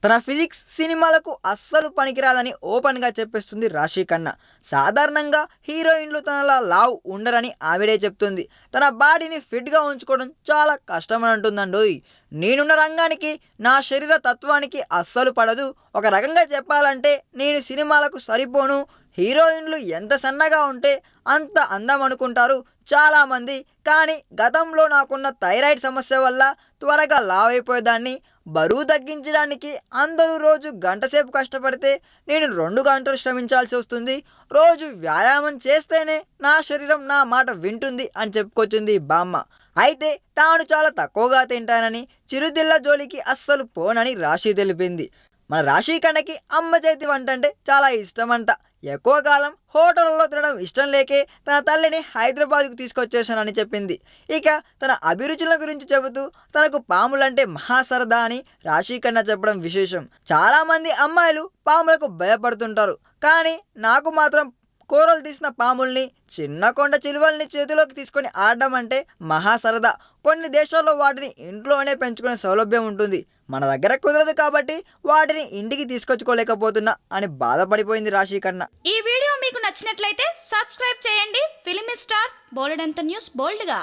తన ఫిజిక్స్ సినిమాలకు అస్సలు పనికిరాదని ఓపెన్గా చెప్పేస్తుంది రాశి ఖన్నా. సాధారణంగా హీరోయిన్లు తనలా లావ్ ఉండరని ఆవిడే చెప్తుంది. తన బాడీని ఫిట్గా ఉంచుకోవడం చాలా కష్టమని అంటుందండోయ్. నేనున్న రంగానికి నా శరీర తత్వానికి అస్సలు పడదు. ఒక రకంగా చెప్పాలంటే నేను సినిమాలకు సరిపోను. హీరోయిన్లు ఎంత సన్నగా ఉంటే అంత అందం అనుకుంటారు చాలామంది. కానీ గతంలో నాకున్న థైరాయిడ్ సమస్య వల్ల త్వరగా లావ్ అయిపోయేదాన్ని. బరువు తగ్గించడానికి అందరూ రోజు గంటసేపు కష్టపడితే నేను 2 గంటలు శ్రమించాల్సి వస్తుంది. రోజు వ్యాయామం చేస్తేనే నా శరీరం నా మాట వింటుంది అని చెప్పుకొచ్చింది బామ్మ. అయితే తాను చాలా తక్కువగా తింటానని, చిరుతిళ్ళ జోలికి అస్సలు పోనని రాశి తెలిపింది. మన రాశి ఖన్నాకి అమ్మ చేతి వంట అంటే చాలా ఇష్టమంట. ఎక్కువ కాలం హోటళ్ళలో తినడం ఇష్టం లేకే తన తల్లిని హైదరాబాద్కు తీసుకొచ్చేసానని చెప్పింది. ఇక తన అభిరుచుల గురించి చెబుతూ తనకు పాములంటే మహా సరదా అని రాశి ఖన్నా చెప్పడం విశేషం. చాలామంది అమ్మాయిలు పాములకు భయపడుతుంటారు. కానీ నాకు మాత్రం కూరలు తీసిన పాముల్ని, చిన్న కొండ చిలువల్ని చేతిలోకి తీసుకొని ఆడడం అంటే మహా సరదా. కొన్ని దేశాల్లో వాటిని ఇంట్లోనే పెంచుకునే సౌలభ్యం ఉంటుంది. మన దగ్గర కుదరదు కాబట్టి వాటిని ఇంటికి తీసుకొచ్చుకోలేకపోతున్నా అని బాధపడిపోయింది రాశి ఖన్నా. ఈ వీడియో మీకు నచ్చినట్లయితే సబ్స్క్రైబ్ చేయండి. ఫిలిమి స్టార్స్ బోలెడంత న్యూస్ బోల్డ్గా.